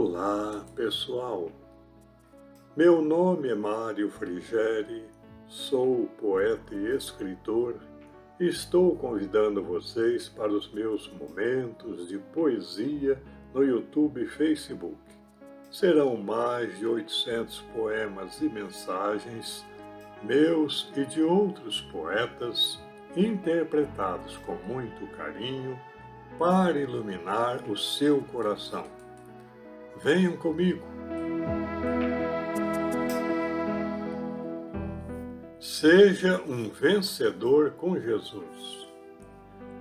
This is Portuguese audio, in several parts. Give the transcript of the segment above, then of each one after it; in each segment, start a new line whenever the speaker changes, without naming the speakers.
Olá, pessoal! Meu nome é Mário Frigeri, sou poeta e escritor e estou convidando vocês para os meus momentos de poesia no YouTube e Facebook. Serão mais de 800 poemas e mensagens, meus e de outros poetas, interpretados com muito carinho para iluminar o seu coração. Venham comigo! Seja um vencedor com Jesus.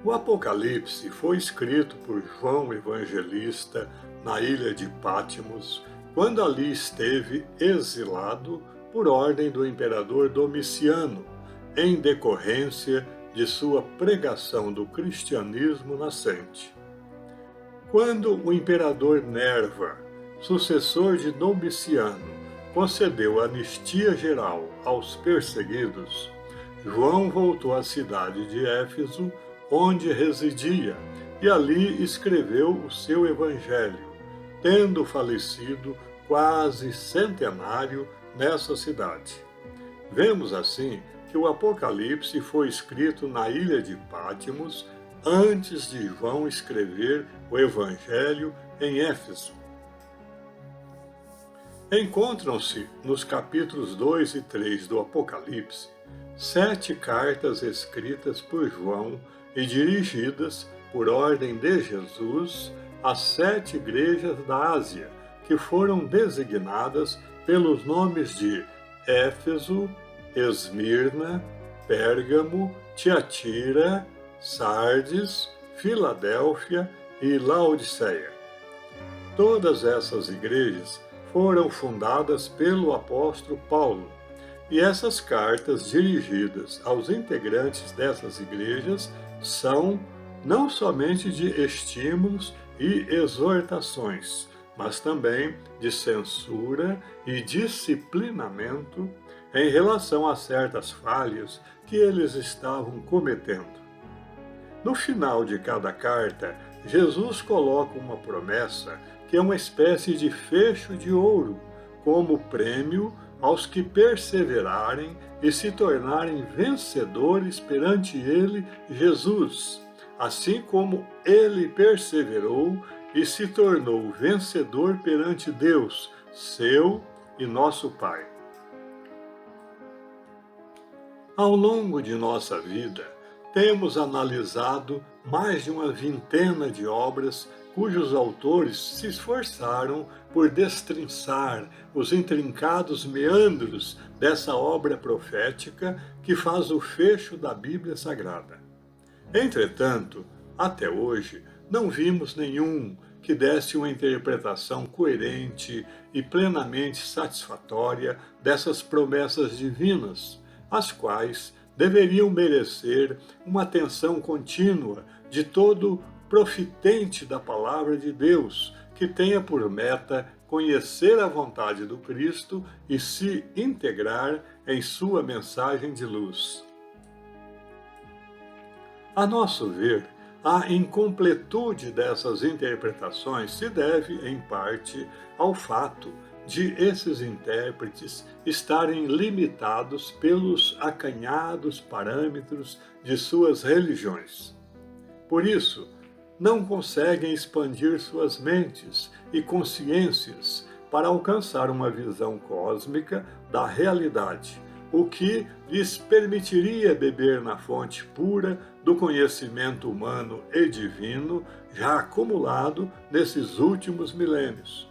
O Apocalipse foi escrito por João Evangelista na ilha de Patmos, quando ali esteve exilado por ordem do imperador Domiciano, em decorrência de sua pregação do cristianismo nascente. Quando o imperador Nerva, sucessor de Domiciano, concedeu anistia geral aos perseguidos, João voltou à cidade de Éfeso, onde residia, e ali escreveu o seu evangelho, tendo falecido quase centenário nessa cidade. Vemos assim que o Apocalipse foi escrito na ilha de Patmos antes de João escrever o evangelho em Éfeso. Encontram-se nos capítulos 2 e 3 do Apocalipse 7 cartas escritas por João e dirigidas, por ordem de Jesus, às 7 igrejas da Ásia, que foram designadas pelos nomes de Éfeso, Esmirna, Pérgamo, Tiatira, Sardes, Filadélfia e Laodiceia. Todas essas igrejas foram fundadas pelo apóstolo Paulo, e essas cartas dirigidas aos integrantes dessas igrejas são não somente de estímulos e exortações, mas também de censura e disciplinamento em relação a certas falhas que eles estavam cometendo. No final de cada carta, Jesus coloca uma promessa que é uma espécie de fecho de ouro, como prêmio aos que perseverarem e se tornarem vencedores perante Ele, Jesus, assim como Ele perseverou e se tornou vencedor perante Deus, seu e nosso Pai. Ao longo de nossa vida, temos analisado mais de uma vintena de obras cujos autores se esforçaram por destrinçar os intrincados meandros dessa obra profética que faz o fecho da Bíblia Sagrada. Entretanto, até hoje, não vimos nenhum que desse uma interpretação coerente e plenamente satisfatória dessas promessas divinas, as quais deveriam merecer uma atenção contínua de todo profitente da palavra de Deus, que tenha por meta conhecer a vontade do Cristo e se integrar em sua mensagem de luz. A nosso ver, a incompletude dessas interpretações se deve, em parte, ao fato de esses intérpretes estarem limitados pelos acanhados parâmetros de suas religiões. Por isso, não conseguem expandir suas mentes e consciências para alcançar uma visão cósmica da realidade, o que lhes permitiria beber na fonte pura do conhecimento humano e divino já acumulado nesses últimos milênios.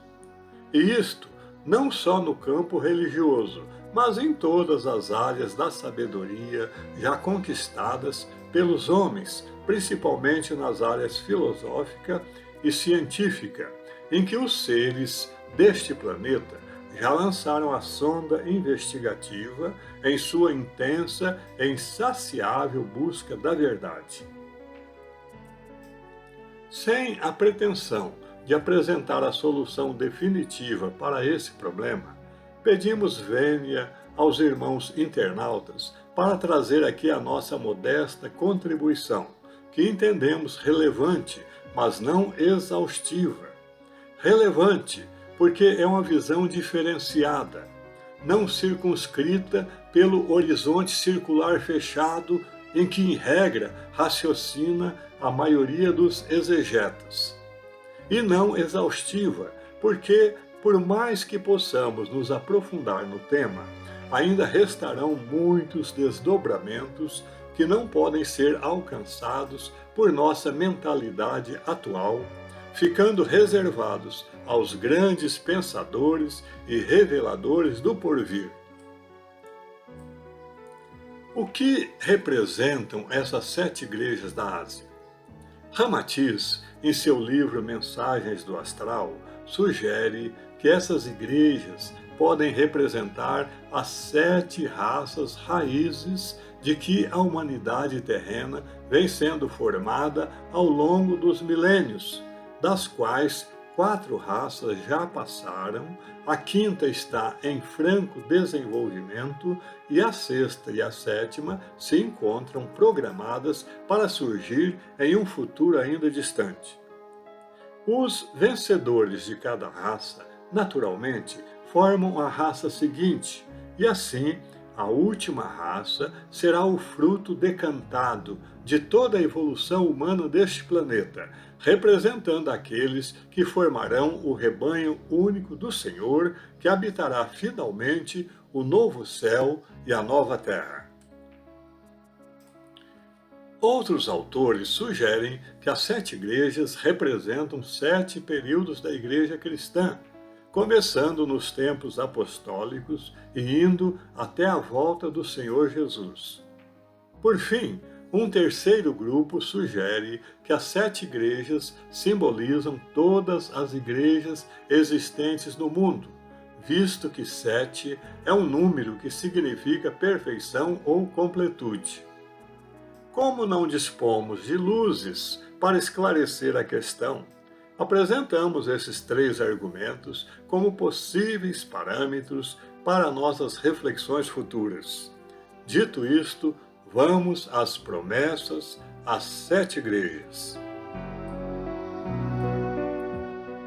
E isto não só no campo religioso, mas em todas as áreas da sabedoria já conquistadas pelos homens, principalmente nas áreas filosófica e científica, em que os seres deste planeta já lançaram a sonda investigativa em sua intensa e insaciável busca da verdade. Sem a pretensão de apresentar a solução definitiva para esse problema, pedimos vênia aos irmãos internautas para trazer aqui a nossa modesta contribuição, que entendemos relevante, mas não exaustiva. Relevante porque é uma visão diferenciada, não circunscrita pelo horizonte circular fechado em que, em regra, raciocina a maioria dos exegetas. E não exaustiva, porque, por mais que possamos nos aprofundar no tema, ainda restarão muitos desdobramentos que não podem ser alcançados por nossa mentalidade atual, ficando reservados aos grandes pensadores e reveladores do porvir. O que representam essas 7 igrejas da Ásia? Ramatiz, em seu livro Mensagens do Astral, sugere que essas igrejas podem representar as 7 raças raízes de que a humanidade terrena vem sendo formada ao longo dos milênios, das quais 4 raças já passaram, a 5ª está em franco desenvolvimento e a 6ª e a 7ª se encontram programadas para surgir em um futuro ainda distante. Os vencedores de cada raça, naturalmente, formam a raça seguinte, e assim a última raça será o fruto decantado de toda a evolução humana deste planeta, representando aqueles que formarão o rebanho único do Senhor, que habitará finalmente o novo céu e a nova terra. Outros autores sugerem que as 7 igrejas representam 7 períodos da igreja cristã, começando nos tempos apostólicos e indo até a volta do Senhor Jesus. Por fim, um terceiro grupo sugere que as 7 igrejas simbolizam todas as igrejas existentes no mundo, visto que 7 é um número que significa perfeição ou completude. Como não dispomos de luzes para esclarecer a questão, apresentamos esses 3 argumentos como possíveis parâmetros para nossas reflexões futuras. Dito isto, vamos às promessas às 7 igrejas.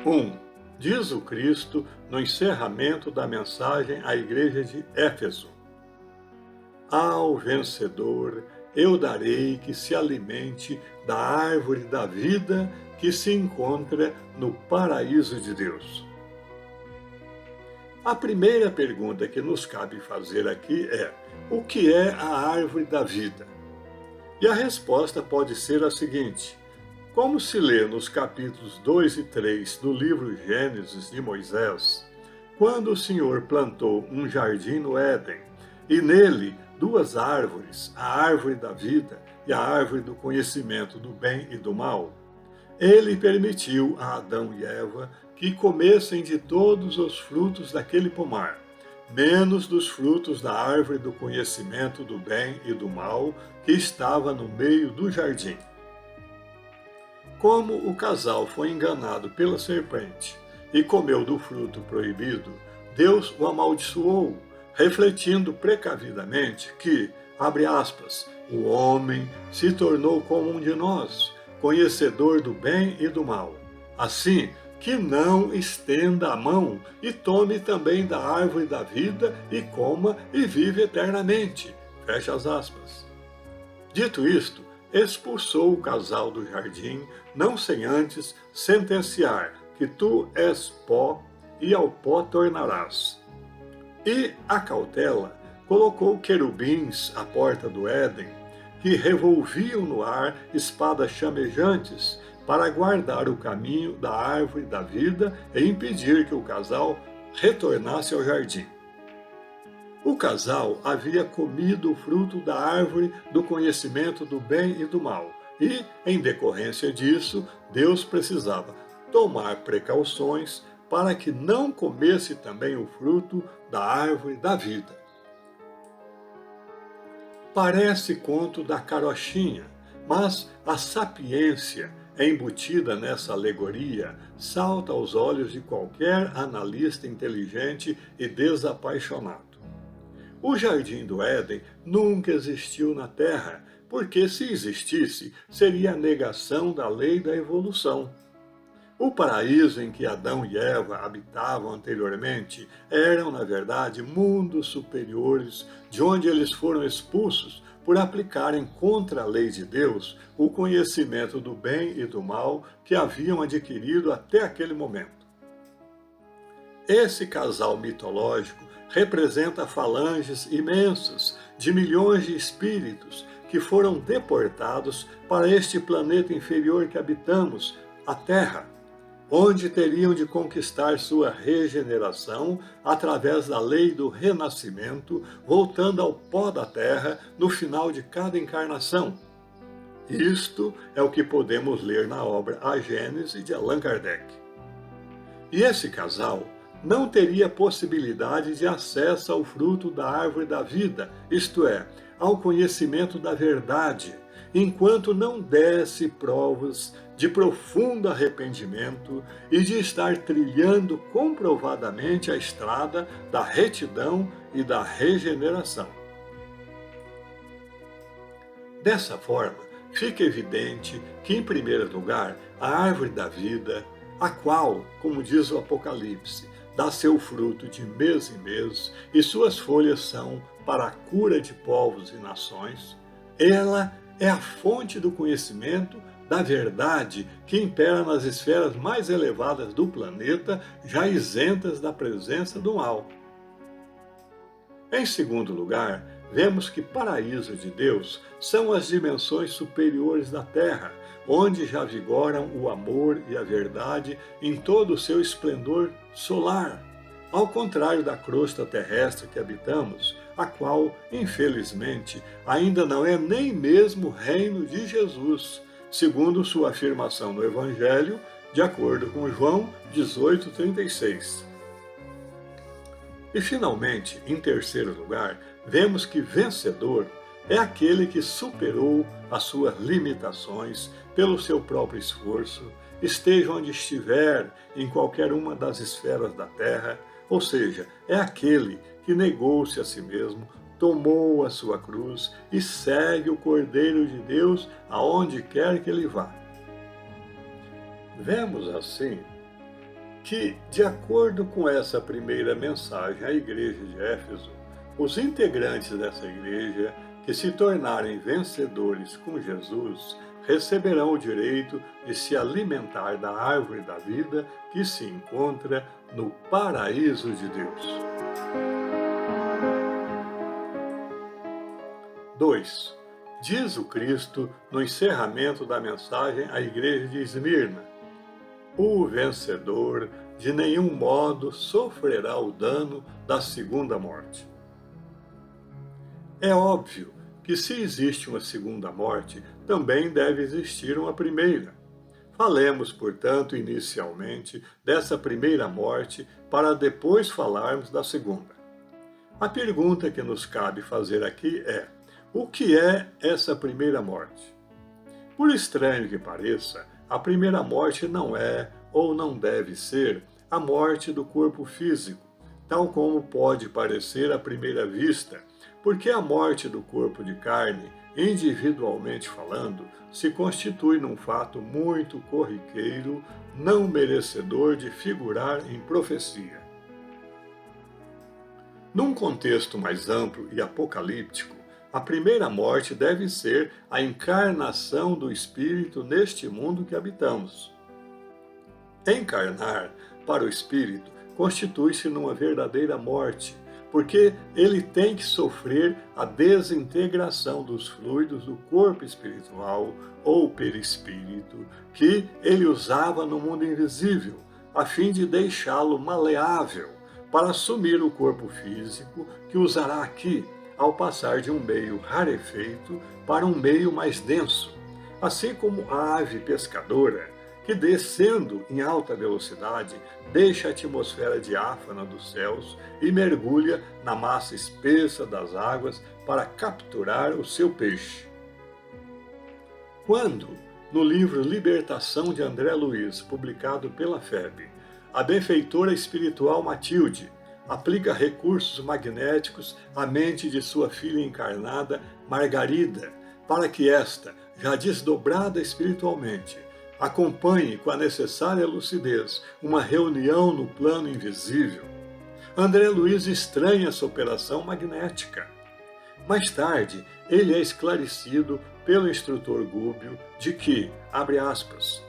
1. Diz o Cristo no encerramento da mensagem à igreja de Éfeso: ao vencedor eu darei que se alimente da árvore da vida que se encontra no paraíso de Deus. A primeira pergunta que nos cabe fazer aqui é: o que é a árvore da vida? E a resposta pode ser a seguinte: como se lê nos capítulos 2 e 3 do livro Gênesis de Moisés, quando o Senhor plantou um jardim no Éden, e nele 2 árvores, a árvore da vida e a árvore do conhecimento do bem e do mal, ele permitiu a Adão e Eva que comessem de todos os frutos daquele pomar, menos dos frutos da árvore do conhecimento do bem e do mal que estava no meio do jardim. Como o casal foi enganado pela serpente e comeu do fruto proibido, Deus o amaldiçoou, refletindo precavidamente que, abre aspas, o homem se tornou como um de nós, conhecedor do bem e do mal. Assim, que não estenda a mão e tome também da árvore da vida e coma e vive eternamente. Fecha as aspas. Dito isto, expulsou o casal do jardim, não sem antes sentenciar que tu és pó e ao pó tornarás. E a cautela colocou querubins à porta do Éden, que revolviam no ar espadas chamejantes para guardar o caminho da árvore da vida e impedir que o casal retornasse ao jardim. O casal havia comido o fruto da árvore do conhecimento do bem e do mal, e, em decorrência disso, Deus precisava tomar precauções para que não comesse também o fruto da árvore da vida. Parece conto da carochinha, mas a sapiência embutida nessa alegoria salta aos olhos de qualquer analista inteligente e desapaixonado. O Jardim do Éden nunca existiu na Terra, porque se existisse, seria a negação da lei da evolução. O paraíso em que Adão e Eva habitavam anteriormente eram, na verdade, mundos superiores, de onde eles foram expulsos por aplicarem contra a lei de Deus o conhecimento do bem e do mal que haviam adquirido até aquele momento. Esse casal mitológico representa falanges imensas de milhões de espíritos que foram deportados para este planeta inferior que habitamos, a Terra, onde teriam de conquistar sua regeneração através da lei do renascimento, voltando ao pó da terra no final de cada encarnação. Isto é o que podemos ler na obra A Gênese de Allan Kardec. E esse casal não teria possibilidade de acesso ao fruto da árvore da vida, isto é, ao conhecimento da verdade, enquanto não desse provas de profundo arrependimento e de estar trilhando comprovadamente a estrada da retidão e da regeneração. Dessa forma, fica evidente que, em primeiro lugar, a árvore da vida, a qual, como diz o Apocalipse, dá seu fruto de mês em mês e suas folhas são para a cura de povos e nações, ela é a fonte do conhecimento da verdade que impera nas esferas mais elevadas do planeta, já isentas da presença do mal. Em segundo lugar, vemos que paraíso de Deus são as dimensões superiores da Terra, onde já vigoram o amor e a verdade em todo o seu esplendor solar, ao contrário da crosta terrestre que habitamos, a qual, infelizmente, ainda não é nem mesmo o reino de Jesus, segundo sua afirmação no Evangelho, de acordo com João 18,36. E, finalmente, em terceiro lugar, vemos que vencedor é aquele que superou as suas limitações pelo seu próprio esforço, esteja onde estiver, em qualquer uma das esferas da Terra, ou seja, é aquele que negou-se a si mesmo, tomou a sua cruz e segue o Cordeiro de Deus aonde quer que ele vá. Vemos assim que, de acordo com essa primeira mensagem à igreja de Éfeso, os integrantes dessa igreja que se tornarem vencedores com Jesus receberão o direito de se alimentar da árvore da vida que se encontra no paraíso de Deus. 2. Diz o Cristo no encerramento da mensagem à igreja de Esmirna: o vencedor de nenhum modo sofrerá o dano da segunda morte. É óbvio que se existe uma segunda morte, também deve existir uma primeira. Falemos, portanto, inicialmente dessa primeira morte, para depois falarmos da segunda. A pergunta que nos cabe fazer aqui é: o que é essa primeira morte? Por estranho que pareça, a primeira morte não é, ou não deve ser, a morte do corpo físico, tal como pode parecer à primeira vista, porque a morte do corpo de carne, individualmente falando, se constitui num fato muito corriqueiro, não merecedor de figurar em profecia. Num contexto mais amplo e apocalíptico, a primeira morte deve ser a encarnação do espírito neste mundo que habitamos. Encarnar, para o espírito, constitui-se numa verdadeira morte, porque ele tem que sofrer a desintegração dos fluidos do corpo espiritual ou perispírito que ele usava no mundo invisível, a fim de deixá-lo maleável para assumir o corpo físico que usará aqui, ao passar de um meio rarefeito para um meio mais denso, assim como a ave pescadora, que descendo em alta velocidade, deixa a atmosfera diáfana dos céus e mergulha na massa espessa das águas para capturar o seu peixe. Quando, no livro Libertação de André Luiz, publicado pela FEB, a benfeitora espiritual Matilde aplica recursos magnéticos à mente de sua filha encarnada, Margarida, para que esta, já desdobrada espiritualmente, Acompanhe com a necessária lucidez uma reunião no plano invisível. André Luiz estranha essa operação magnética. Mais tarde, ele é esclarecido pelo instrutor Gúbio de que, abre aspas,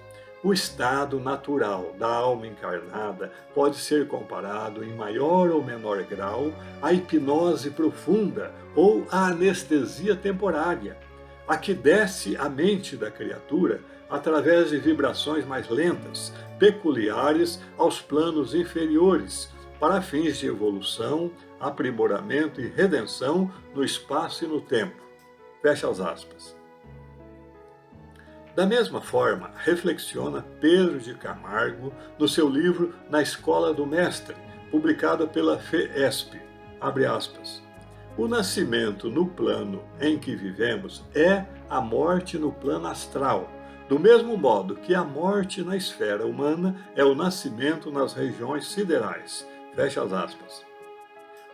o estado natural da alma encarnada pode ser comparado em maior ou menor grau à hipnose profunda ou à anestesia temporária, a que desce à mente da criatura através de vibrações mais lentas, peculiares aos planos inferiores, para fins de evolução, aprimoramento e redenção no espaço e no tempo. Fecha as aspas. Da mesma forma, reflexiona Pedro de Camargo no seu livro Na Escola do Mestre, publicado pela FEESP, abre aspas, o nascimento no plano em que vivemos é a morte no plano astral, do mesmo modo que a morte na esfera humana é o nascimento nas regiões siderais. Fecha as aspas.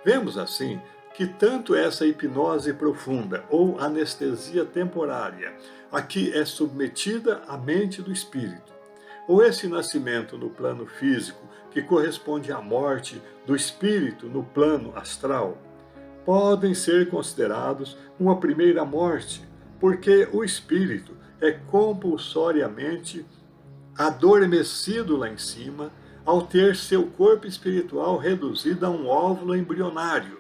Vemos assim que tanto essa hipnose profunda ou anestesia temporária a que é submetida a mente do espírito, ou esse nascimento no plano físico que corresponde à morte do espírito no plano astral, podem ser considerados uma primeira morte, porque o espírito é compulsoriamente adormecido lá em cima ao ter seu corpo espiritual reduzido a um óvulo embrionário,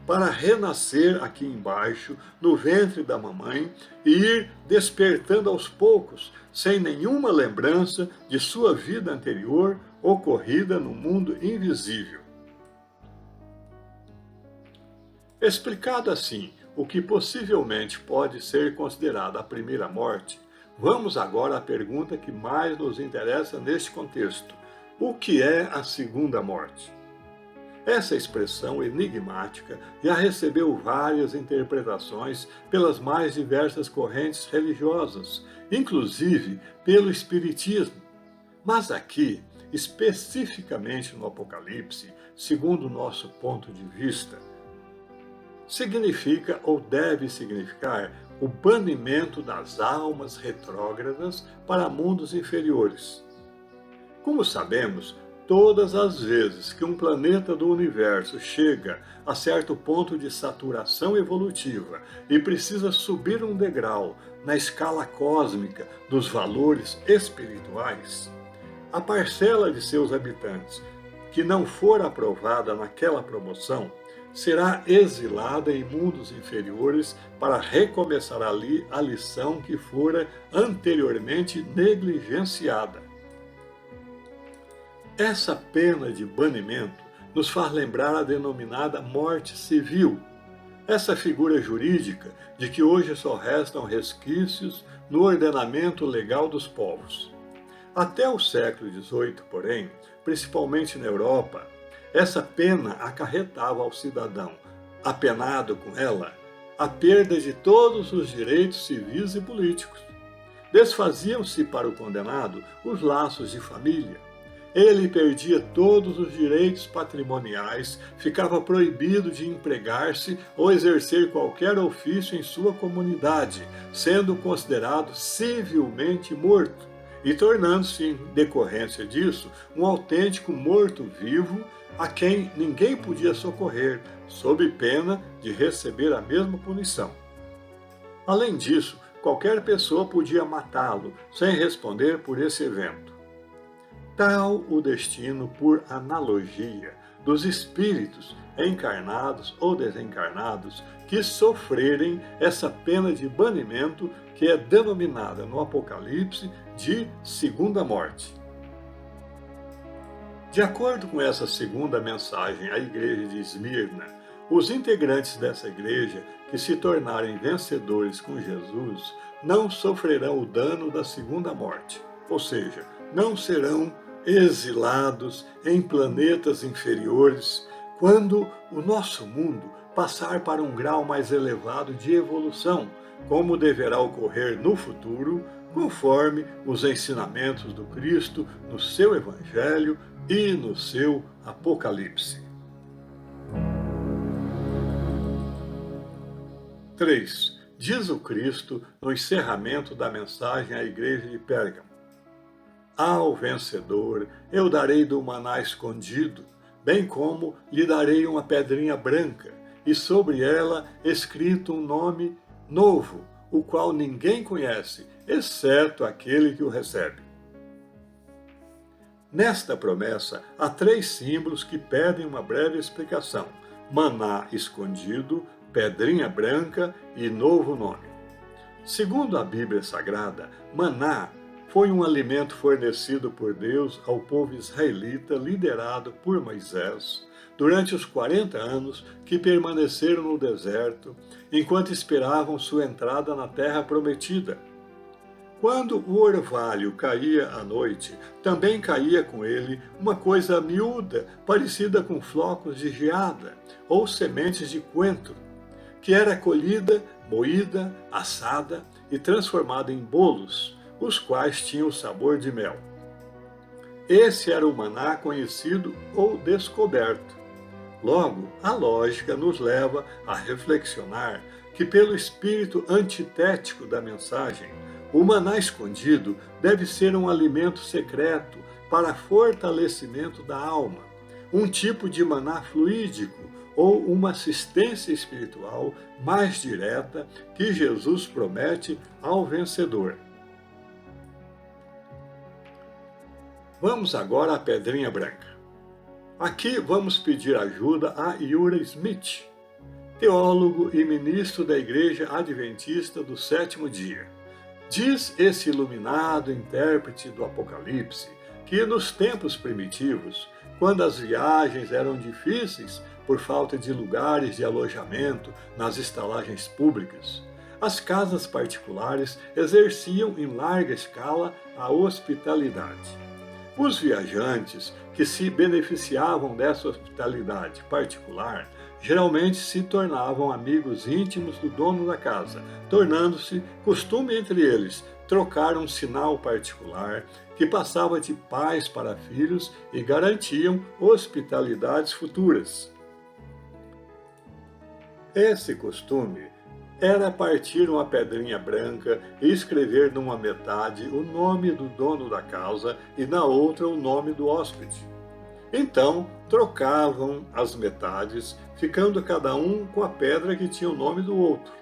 para renascer aqui embaixo, no ventre da mamãe, e ir despertando aos poucos, sem nenhuma lembrança de sua vida anterior ocorrida no mundo invisível. Explicado assim o que possivelmente pode ser considerada a primeira morte, vamos agora à pergunta que mais nos interessa neste contexto: o que é a segunda morte? Essa expressão enigmática já recebeu várias interpretações pelas mais diversas correntes religiosas, inclusive pelo Espiritismo. Mas aqui, especificamente no Apocalipse, segundo o nosso ponto de vista, significa ou deve significar o banimento das almas retrógradas para mundos inferiores. Como sabemos, todas as vezes que um planeta do universo chega a certo ponto de saturação evolutiva e precisa subir um degrau na escala cósmica dos valores espirituais, a parcela de seus habitantes que não for aprovada naquela promoção será exilada em mundos inferiores para recomeçar ali a lição que fora anteriormente negligenciada. Essa pena de banimento nos faz lembrar a denominada morte civil, essa figura jurídica de que hoje só restam resquícios no ordenamento legal dos povos. Até o século XVIII, porém, principalmente na Europa, essa pena acarretava ao cidadão, apenado com ela, a perda de todos os direitos civis e políticos. Desfaziam-se para o condenado os laços de família. Ele perdia todos os direitos patrimoniais, ficava proibido de empregar-se ou exercer qualquer ofício em sua comunidade, sendo considerado civilmente morto e tornando-se, em decorrência disso, um autêntico morto-vivo a quem ninguém podia socorrer, sob pena de receber a mesma punição. Além disso, qualquer pessoa podia matá-lo sem responder por esse evento. Tal o destino, por analogia, dos espíritos encarnados ou desencarnados que sofrerem essa pena de banimento que é denominada no Apocalipse de segunda morte. De acordo com essa segunda mensagem à igreja de Esmirna, os integrantes dessa igreja que se tornarem vencedores com Jesus não sofrerão o dano da segunda morte, ou seja, não serão exilados em planetas inferiores quando o nosso mundo passar para um grau mais elevado de evolução, como deverá ocorrer no futuro, conforme os ensinamentos do Cristo no seu Evangelho e no seu Apocalipse. 3. Diz o Cristo no encerramento da mensagem à igreja de Pérgamo: Ao vencedor eu darei do maná escondido, bem como lhe darei uma pedrinha branca, e sobre ela escrito um nome novo, o qual ninguém conhece, exceto aquele que o recebe. Nesta promessa, há três símbolos que pedem uma breve explicação: maná escondido, pedrinha branca e novo nome. Segundo a Bíblia Sagrada, maná foi um alimento fornecido por Deus ao povo israelita liderado por Moisés durante os 40 anos que permaneceram no deserto enquanto esperavam sua entrada na terra prometida. Quando o orvalho caía à noite, também caía com ele uma coisa miúda, parecida com flocos de geada ou sementes de coentro, que era colhida, moída, assada e transformada em bolos, os quais tinham o sabor de mel. Esse era o maná conhecido ou descoberto. Logo, a lógica nos leva a reflexionar que, pelo espírito antitético da mensagem, o maná escondido deve ser um alimento secreto para fortalecimento da alma, um tipo de maná fluídico ou uma assistência espiritual mais direta que Jesus promete ao vencedor. Vamos agora à pedrinha branca. Aqui vamos pedir ajuda a Uriah Smith, teólogo e ministro da Igreja Adventista do Sétimo Dia. Diz esse iluminado intérprete do Apocalipse que nos tempos primitivos, quando as viagens eram difíceis por falta de lugares de alojamento nas estalagens públicas, as casas particulares exerciam em larga escala a hospitalidade. Os viajantes que se beneficiavam dessa hospitalidade particular geralmente se tornavam amigos íntimos do dono da casa, tornando-se costume entre eles trocar um sinal particular que passava de pais para filhos e garantiam hospitalidades futuras. Esse costume era partir uma pedrinha branca e escrever numa metade o nome do dono da casa e na outra o nome do hóspede. Então, trocavam as metades, ficando cada um com a pedra que tinha o nome do outro.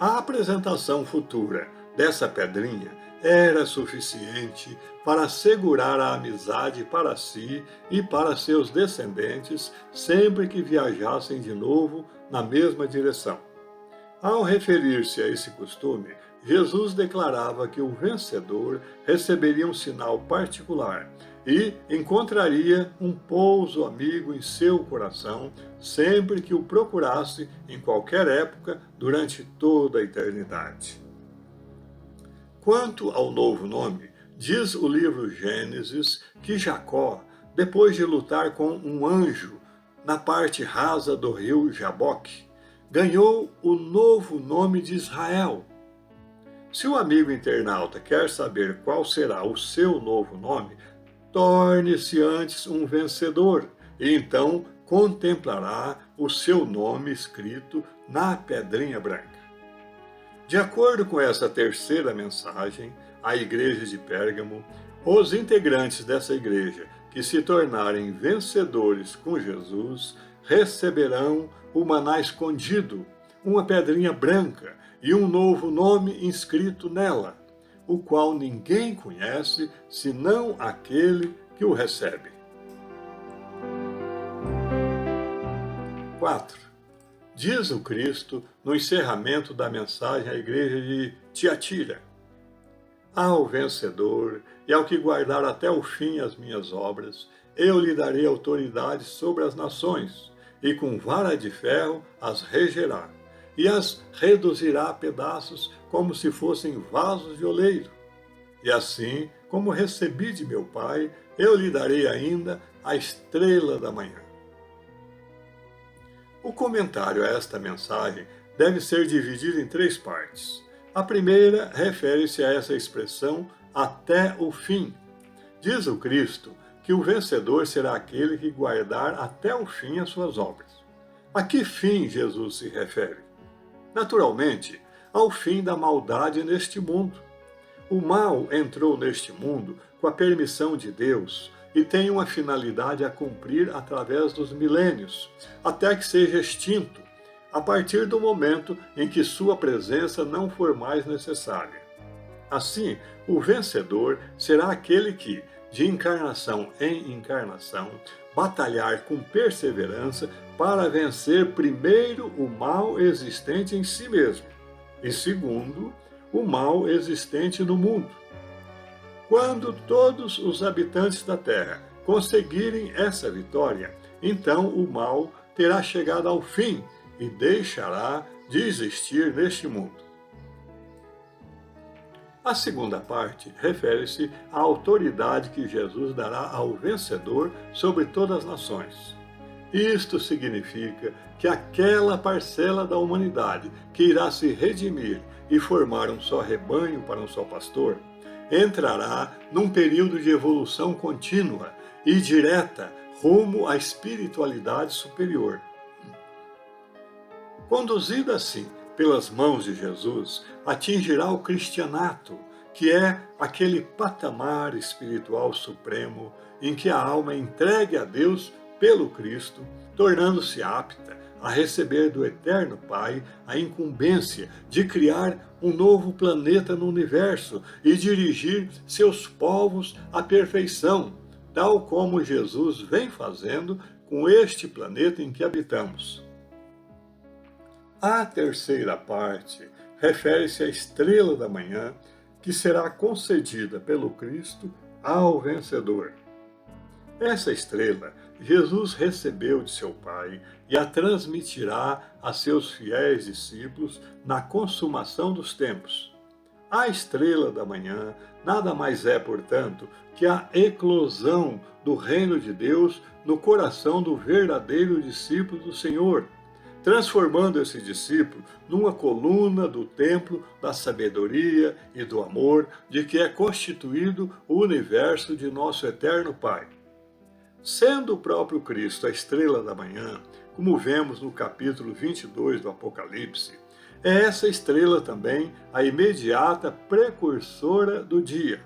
A apresentação futura dessa pedrinha era suficiente para assegurar a amizade para si e para seus descendentes sempre que viajassem de novo na mesma direção. Ao referir-se a esse costume, Jesus declarava que o vencedor receberia um sinal particular e encontraria um pouso amigo em seu coração sempre que o procurasse em qualquer época durante toda a eternidade. Quanto ao novo nome, diz o livro Gênesis que Jacó, depois de lutar com um anjo na parte rasa do rio Jaboque, ganhou o novo nome de Israel. Se o amigo internauta quer saber qual será o seu novo nome, torne-se antes um vencedor e então contemplará o seu nome escrito na pedrinha branca. De acordo com essa terceira mensagem, à igreja de Pérgamo, os integrantes dessa igreja que se tornarem vencedores com Jesus receberão o maná escondido, uma pedrinha branca e um novo nome inscrito nela, o qual ninguém conhece senão aquele que o recebe. 4. Diz o Cristo no encerramento da mensagem à igreja de Tiatira: ao vencedor e ao que guardar até o fim as minhas obras, eu lhe darei autoridade sobre as nações, e com vara de ferro as regerá, e as reduzirá a pedaços como se fossem vasos de oleiro. E assim, como recebi de meu Pai, eu lhe darei ainda a estrela da manhã. O comentário a esta mensagem deve ser dividido em três partes. A primeira refere-se a essa expressão até o fim. Diz o Cristo que o vencedor será aquele que guardar até o fim as suas obras. A que fim Jesus se refere? Naturalmente, ao fim da maldade neste mundo. O mal entrou neste mundo com a permissão de Deus e tem uma finalidade a cumprir através dos milênios, até que seja extinto, a partir do momento em que sua presença não for mais necessária. Assim, o vencedor será aquele que, de encarnação em encarnação, batalhar com perseverança para vencer primeiro o mal existente em si mesmo e segundo, o mal existente no mundo. Quando todos os habitantes da Terra conseguirem essa vitória, então o mal terá chegado ao fim e deixará de existir neste mundo. A segunda parte refere-se à autoridade que Jesus dará ao vencedor sobre todas as nações. Isto significa que aquela parcela da humanidade que irá se redimir e formar um só rebanho para um só pastor, entrará num período de evolução contínua e direta rumo à espiritualidade superior. Conduzida assim pelas mãos de Jesus, atingirá o cristianato, que é aquele patamar espiritual supremo em que a alma é entregue a Deus pelo Cristo, tornando-se apta a receber do Eterno Pai a incumbência de criar um novo planeta no universo e dirigir seus povos à perfeição, tal como Jesus vem fazendo com este planeta em que habitamos. A terceira parte refere-se à estrela da manhã que será concedida pelo Cristo ao vencedor. Essa estrela Jesus recebeu de seu Pai e a transmitirá a seus fiéis discípulos na consumação dos tempos. A estrela da manhã nada mais é, portanto, que a eclosão do reino de Deus no coração do verdadeiro discípulo do Senhor, transformando esse discípulo numa coluna do templo da sabedoria e do amor de que é constituído o universo de nosso eterno Pai. Sendo o próprio Cristo a estrela da manhã, como vemos no capítulo 22 do Apocalipse, é essa estrela também a imediata precursora do dia.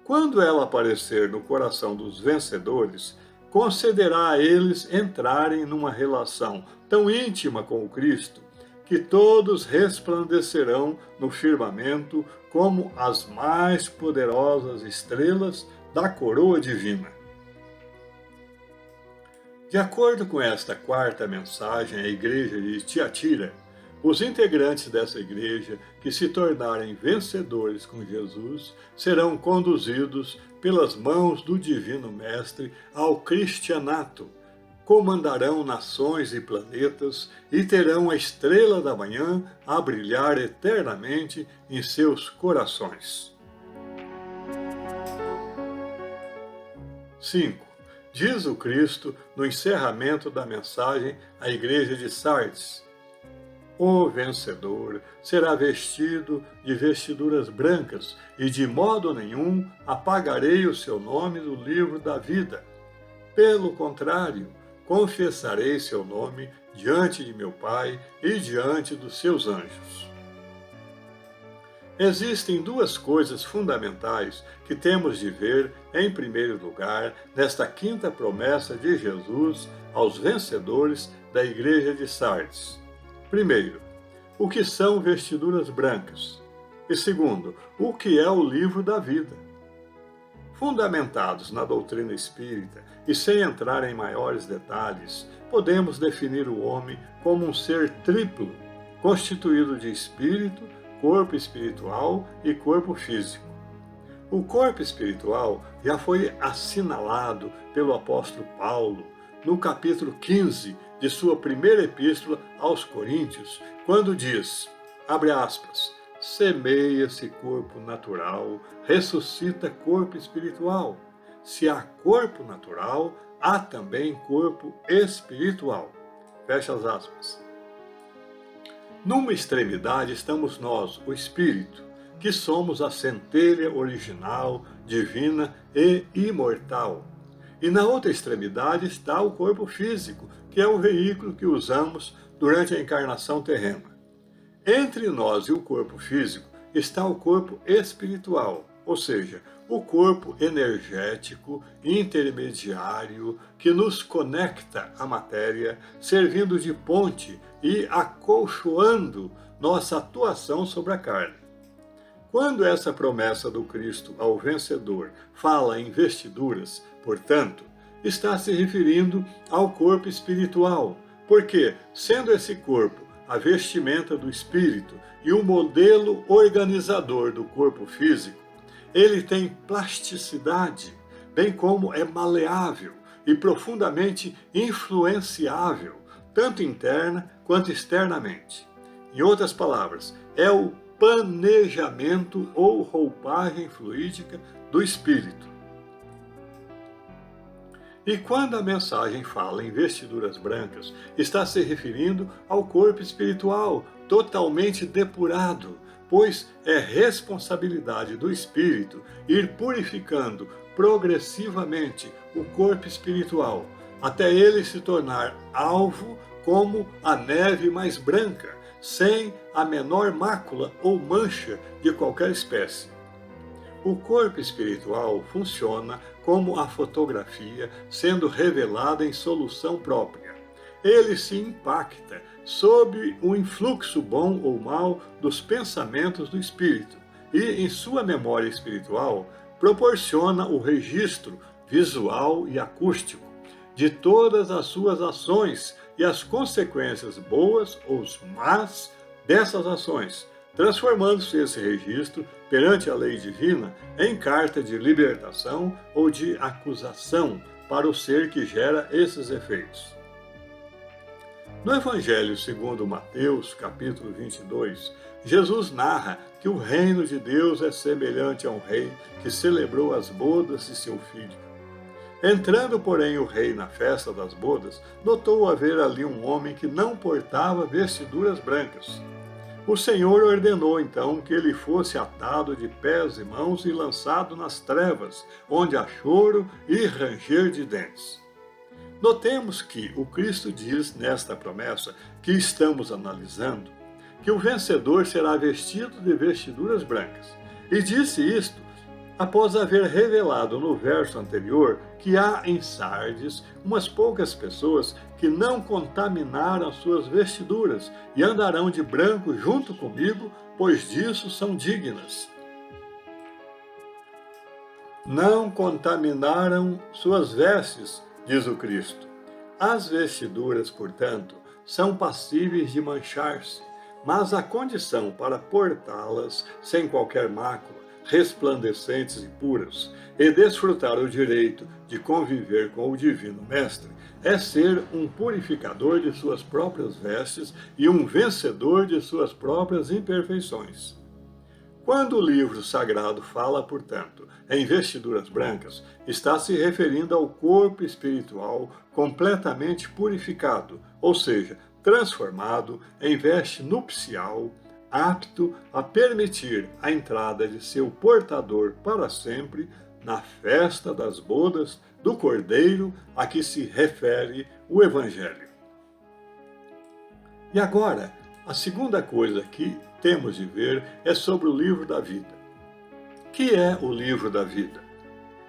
Quando ela aparecer no coração dos vencedores, concederá a eles entrarem numa relação tão íntima com o Cristo, que todos resplandecerão no firmamento como as mais poderosas estrelas da coroa divina. De acordo com esta quarta mensagem à igreja de Tiatira, os integrantes dessa igreja que se tornarem vencedores com Jesus serão conduzidos pelas mãos do Divino Mestre ao cristianato, comandarão nações e planetas e terão a estrela da manhã a brilhar eternamente em seus corações. 5. Diz o Cristo no encerramento da mensagem à igreja de Sardes: o vencedor será vestido de vestiduras brancas e de modo nenhum apagarei o seu nome do livro da vida. Pelo contrário, confessarei seu nome diante de meu Pai e diante dos seus anjos. Existem duas coisas fundamentais que temos de ver, em primeiro lugar, nesta quinta promessa de Jesus aos vencedores da igreja de Sardes. Primeiro, o que são vestiduras brancas? E segundo, o que é o livro da vida? Fundamentados na doutrina espírita e sem entrar em maiores detalhes, podemos definir o homem como um ser triplo, constituído de espírito, corpo espiritual e corpo físico. O corpo espiritual já foi assinalado pelo apóstolo Paulo no capítulo 15 de sua primeira epístola aos Coríntios, quando diz, abre aspas, semeia-se corpo natural, ressuscita corpo espiritual. Se há corpo natural, há também corpo espiritual. Fecha as aspas. Numa extremidade estamos nós, o Espírito, que somos a centelha original, divina e imortal. E na outra extremidade está o corpo físico, que é o veículo que usamos durante a encarnação terrena. Entre nós e o corpo físico está o corpo espiritual, ou seja, o corpo energético intermediário que nos conecta à matéria, servindo de ponte e acolchoando nossa atuação sobre a carne. Quando essa promessa do Cristo ao vencedor fala em vestiduras, portanto, está se referindo ao corpo espiritual, porque, sendo esse corpo a vestimenta do espírito e o modelo organizador do corpo físico, ele tem plasticidade, bem como é maleável e profundamente influenciável, tanto interna quanto externamente. Em outras palavras, é o planejamento ou roupagem fluídica do espírito. E quando a mensagem fala em vestiduras brancas, está se referindo ao corpo espiritual totalmente depurado, pois é responsabilidade do espírito ir purificando progressivamente o corpo espiritual, até ele se tornar alvo como a neve mais branca, sem a menor mácula ou mancha de qualquer espécie. O corpo espiritual funciona como a fotografia sendo revelada em solução própria. Ele se impacta sob o influxo bom ou mau dos pensamentos do espírito e, em sua memória espiritual, proporciona o registro visual e acústico de todas as suas ações e as consequências boas ou más dessas ações, transformando-se esse registro perante a lei divina em carta de libertação ou de acusação para o ser que gera esses efeitos. No Evangelho segundo Mateus, capítulo 22, Jesus narra que o reino de Deus é semelhante a um rei que celebrou as bodas de seu filho. Entrando, porém, o rei na festa das bodas, notou haver ali um homem que não portava vestiduras brancas. O Senhor ordenou então que ele fosse atado de pés e mãos e lançado nas trevas, onde há choro e ranger de dentes. Notemos que o Cristo diz nesta promessa que estamos analisando que o vencedor será vestido de vestiduras brancas. E disse isto após haver revelado no verso anterior que há em Sardes umas poucas pessoas que não contaminaram suas vestiduras e andarão de branco junto comigo, pois disso são dignas. Não contaminaram suas vestes, diz o Cristo. As vestiduras, portanto, são passíveis de manchar-se, mas a condição para portá-las sem qualquer mácula, resplandecentes e puras, e desfrutar o direito de conviver com o Divino Mestre, é ser um purificador de suas próprias vestes e um vencedor de suas próprias imperfeições. Quando o livro sagrado fala, portanto, em vestiduras brancas, está se referindo ao corpo espiritual completamente purificado, ou seja, transformado em veste nupcial, apto a permitir a entrada de seu portador para sempre na festa das bodas do Cordeiro a que se refere o Evangelho. E agora, a segunda coisa que temos de ver é sobre o livro da vida. Que é o livro da vida?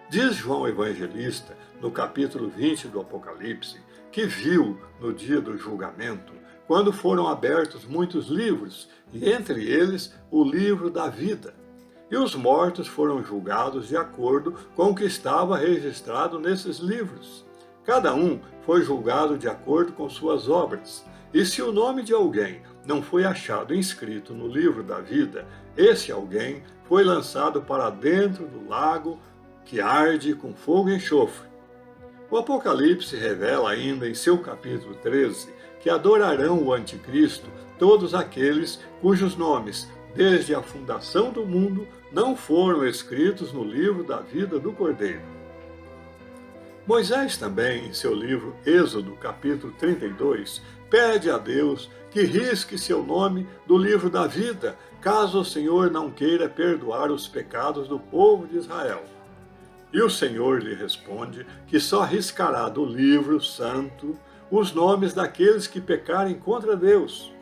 Diz João Evangelista, no capítulo 20 do Apocalipse, que viu no dia do julgamento, quando foram abertos muitos livros, e entre eles o livro da vida. E os mortos foram julgados de acordo com o que estava registrado nesses livros. Cada um foi julgado de acordo com suas obras. E se o nome de alguém não foi achado inscrito no livro da vida, esse alguém foi lançado para dentro do lago que arde com fogo e enxofre. O Apocalipse revela ainda em seu capítulo 13 que adorarão o Anticristo todos aqueles cujos nomes, desde a fundação do mundo, não foram escritos no livro da vida do Cordeiro. Moisés também, em seu livro Êxodo, capítulo 32, pede a Deus que risque seu nome do livro da vida, caso o Senhor não queira perdoar os pecados do povo de Israel. E o Senhor lhe responde que só riscará do livro santo os nomes daqueles que pecarem contra Deus.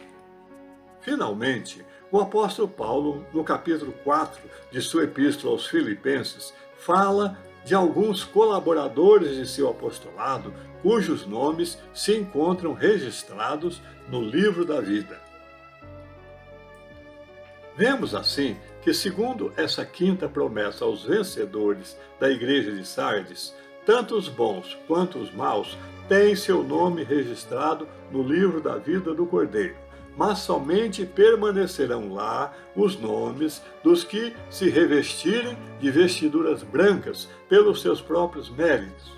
Finalmente, O apóstolo Paulo, no capítulo 4 de sua epístola aos Filipenses, fala de alguns colaboradores de seu apostolado, cujos nomes se encontram registrados no livro da vida. Vemos assim que, segundo essa quinta promessa aos vencedores da igreja de Sardes, tanto os bons quanto os maus têm seu nome registrado no livro da vida do Cordeiro, mas somente permanecerão lá os nomes dos que se revestirem de vestiduras brancas pelos seus próprios méritos.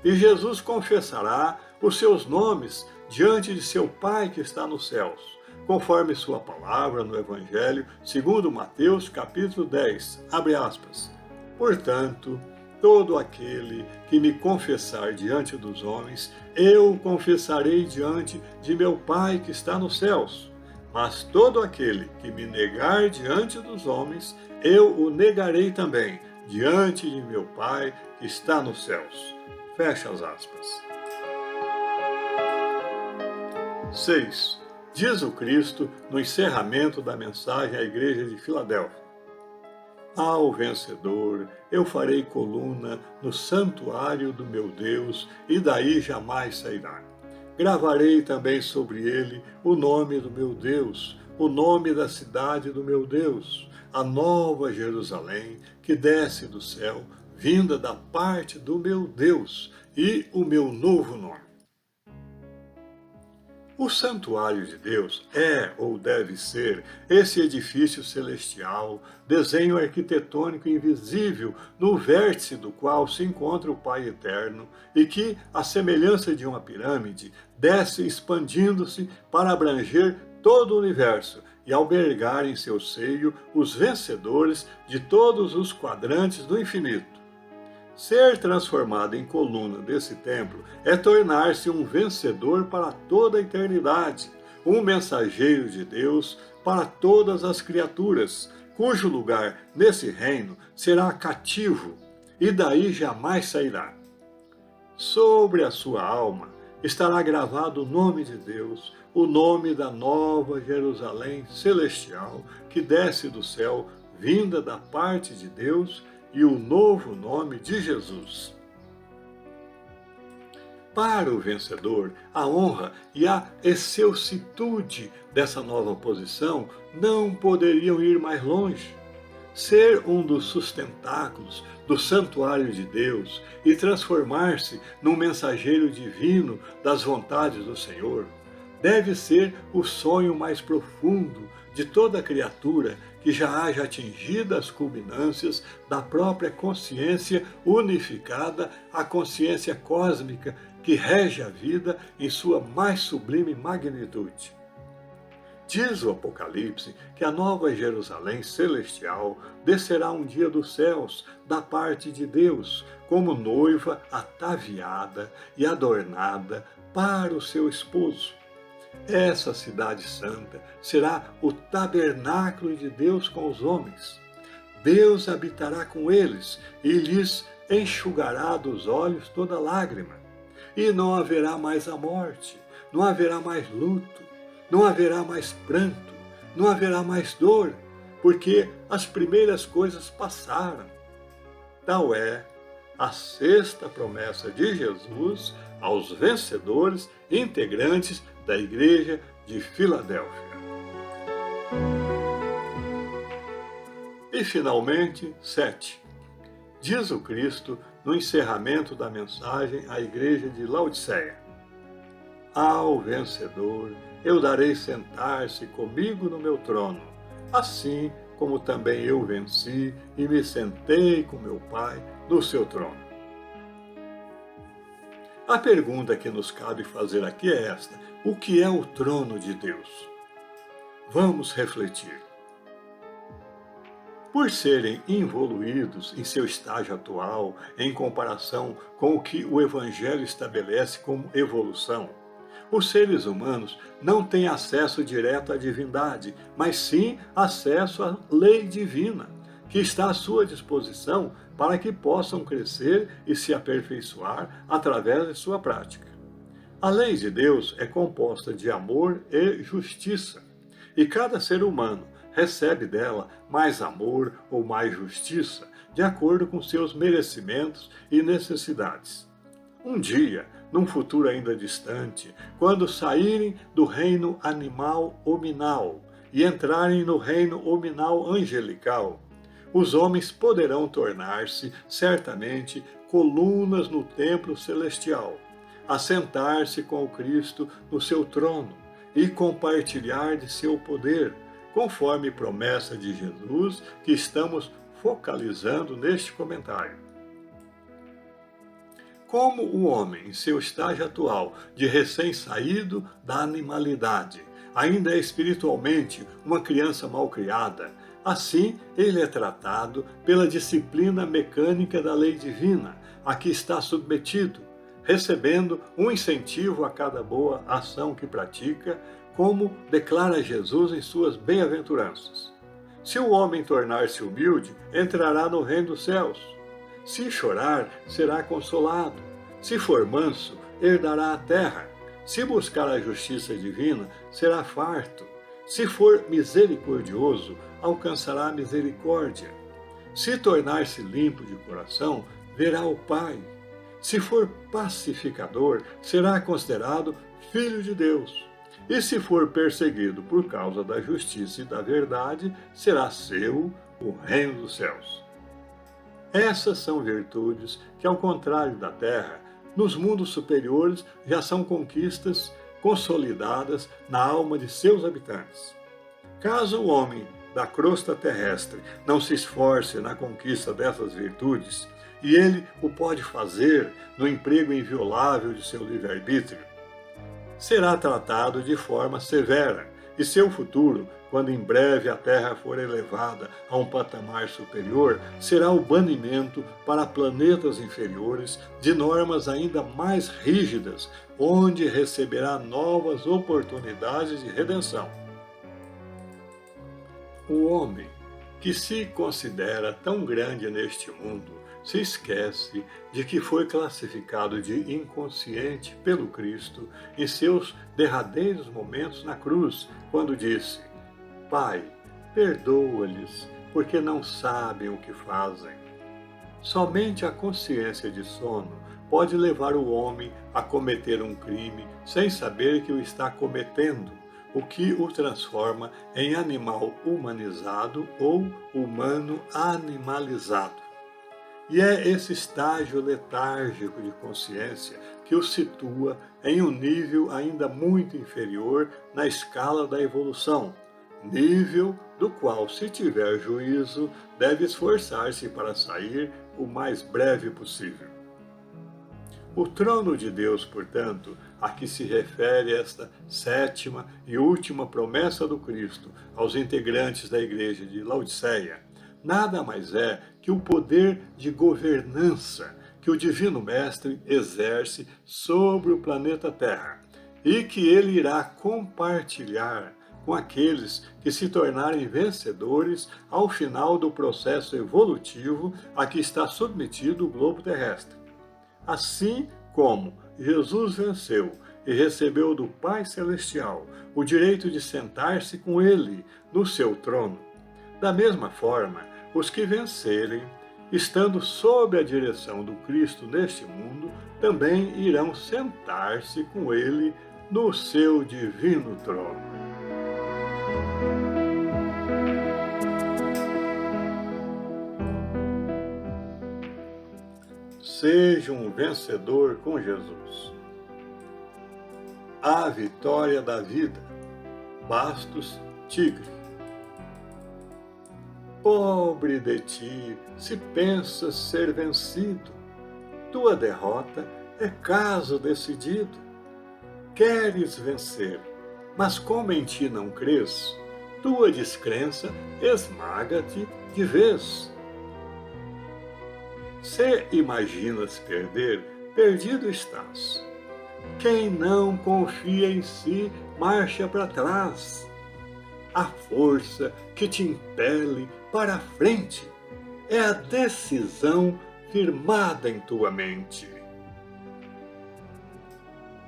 E Jesus confessará os seus nomes diante de seu Pai que está nos céus, conforme sua palavra no Evangelho, segundo Mateus, capítulo 10, abre aspas. Portanto, todo aquele que me confessar diante dos homens, eu o confessarei diante de meu Pai que está nos céus. Mas todo aquele que me negar diante dos homens, eu o negarei também diante de meu Pai que está nos céus. Fecha as aspas. 6. Diz o Cristo no encerramento da mensagem à igreja de Filadélfia. Ao vencedor, eu farei coluna no santuário do meu Deus, e daí jamais sairá. Gravarei também sobre ele o nome do meu Deus, o nome da cidade do meu Deus, a nova Jerusalém, que desce do céu, vinda da parte do meu Deus, e o meu novo nome. O santuário de Deus é ou deve ser esse edifício celestial, desenho arquitetônico invisível, no vértice do qual se encontra o Pai Eterno e que, à semelhança de uma pirâmide, desce expandindo-se para abranger todo o universo e albergar em seu seio os vencedores de todos os quadrantes do infinito. Ser transformado em coluna desse templo é tornar-se um vencedor para toda a eternidade, um mensageiro de Deus para todas as criaturas, cujo lugar nesse reino será cativo e daí jamais sairá. Sobre a sua alma estará gravado o nome de Deus, o nome da nova Jerusalém celestial que desce do céu, vinda da parte de Deus, e o novo nome de Jesus. Para o vencedor, a honra e a excelsitude dessa nova posição não poderiam ir mais longe. Ser um dos sustentáculos do santuário de Deus e transformar-se num mensageiro divino das vontades do Senhor deve ser o sonho mais profundo de toda criatura que já haja atingido as culminâncias da própria consciência unificada, a consciência cósmica que rege a vida em sua mais sublime magnitude. Diz o Apocalipse que a nova Jerusalém celestial descerá um dia dos céus, da parte de Deus, como noiva ataviada e adornada para o seu esposo. Essa cidade santa será o tabernáculo de Deus com os homens. Deus habitará com eles e lhes enxugará dos olhos toda lágrima. E não haverá mais a morte, não haverá mais luto, não haverá mais pranto, não haverá mais dor, porque as primeiras coisas passaram. Tal é a sexta promessa de Jesus aos vencedores integrantes da igreja de Filadélfia. E finalmente, 7. Diz o Cristo no encerramento da mensagem à igreja de Laodiceia. Ao vencedor eu darei sentar-se comigo no meu trono, assim como também eu venci e me sentei com meu Pai no seu trono. A pergunta que nos cabe fazer aqui é esta: o que é o trono de Deus? Vamos refletir. Por serem involuídos em seu estágio atual, em comparação com o que o Evangelho estabelece como evolução, os seres humanos não têm acesso direto à divindade, mas sim acesso à lei divina, que está à sua disposição para que possam crescer e se aperfeiçoar através de sua prática. A lei de Deus é composta de amor e justiça, e cada ser humano recebe dela mais amor ou mais justiça, de acordo com seus merecimentos e necessidades. Um dia, num futuro ainda distante, quando saírem do reino animal hominal e entrarem no reino hominal angelical, os homens poderão tornar-se, certamente, colunas no templo celestial, assentar-se com o Cristo no seu trono e compartilhar de seu poder, conforme promessa de Jesus que estamos focalizando neste comentário. Como o homem, em seu estágio atual de recém-saído da animalidade, ainda é espiritualmente uma criança mal-criada, assim ele é tratado pela disciplina mecânica da lei divina, a que está submetido, recebendo um incentivo a cada boa ação que pratica, como declara Jesus em suas bem-aventuranças. Se o homem tornar-se humilde, entrará no reino dos céus. Se chorar, será consolado. Se for manso, herdará a terra. Se buscar a justiça divina, será farto. Se for misericordioso, alcançará a misericórdia. Se tornar-se limpo de coração, verá o Pai. Se for pacificador, será considerado filho de Deus. E se for perseguido por causa da justiça e da verdade, será seu o reino dos céus. Essas são virtudes que, ao contrário da terra, nos mundos superiores já são conquistas consolidadas na alma de seus habitantes. Caso o homem da crosta terrestre não se esforce na conquista dessas virtudes, e ele o pode fazer no emprego inviolável de seu livre-arbítrio, será tratado de forma severa, e seu futuro, quando em breve a Terra for elevada a um patamar superior, será o banimento para planetas inferiores de normas ainda mais rígidas, onde receberá novas oportunidades de redenção. O homem que se considera tão grande neste mundo se esquece de que foi classificado de inconsciente pelo Cristo em seus derradeiros momentos na cruz, quando disse: Pai, perdoa-lhes, porque não sabem o que fazem. Somente a consciência de sono pode levar o homem a cometer um crime sem saber que o está cometendo, o que o transforma em animal humanizado ou humano animalizado. E é esse estágio letárgico de consciência que o situa em um nível ainda muito inferior na escala da evolução, nível do qual, se tiver juízo, deve esforçar-se para sair o mais breve possível. O trono de Deus, portanto, a que se refere esta sétima e última promessa do Cristo aos integrantes da igreja de Laodiceia, nada mais é que o poder de governança que o Divino Mestre exerce sobre o planeta Terra e que ele irá compartilhar com aqueles que se tornarem vencedores ao final do processo evolutivo a que está submetido o globo terrestre. Assim como Jesus venceu e recebeu do Pai Celestial o direito de sentar-se com ele no seu trono, da mesma forma, os que vencerem, estando sob a direção do Cristo neste mundo, também irão sentar-se com ele no seu divino trono. Seja um vencedor com Jesus. A vitória da vida. Bastos Tigre. Pobre de ti, se pensas ser vencido, tua derrota é caso decidido. Queres vencer, mas como em ti não crês, tua descrença esmaga-te de vez. Se imaginas perder, perdido estás. Quem não confia em si, marcha para trás. A força que te impele para a frente é a decisão firmada em tua mente.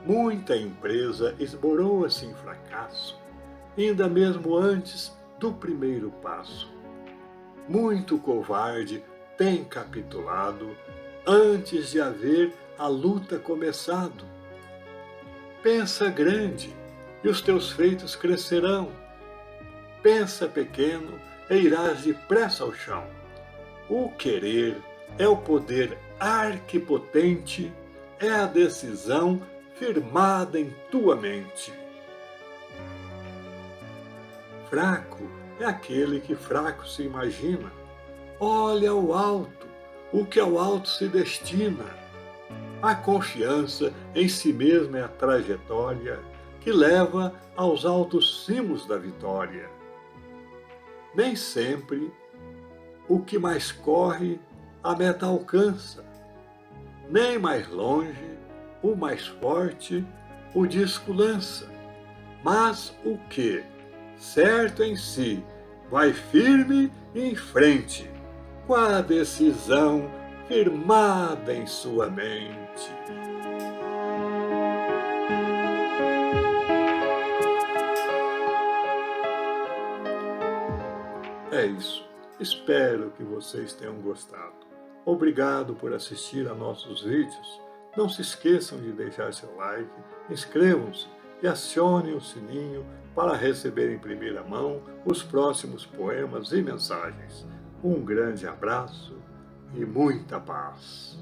Muita empresa esborou-se em fracasso, ainda mesmo antes do primeiro passo. Muito covarde tem capitulado antes de haver a luta começado. Pensa grande e os teus feitos crescerão. Pensa pequeno e irás depressa ao chão. O querer é o poder arquipotente, é a decisão firmada em tua mente. Fraco é aquele que fraco se imagina. Olha ao alto, o que ao alto se destina. A confiança em si mesma é a trajetória que leva aos altos cimos da vitória. Nem sempre o que mais corre a meta alcança, nem mais longe o mais forte o disco lança, mas o que, certo em si, vai firme em frente, com a decisão firmada em sua mente. É isso. Espero que vocês tenham gostado. Obrigado por assistir a nossos vídeos. Não se esqueçam de deixar seu like, inscrevam-se e acionem o sininho para receber em primeira mão os próximos poemas e mensagens. Um grande abraço e muita paz.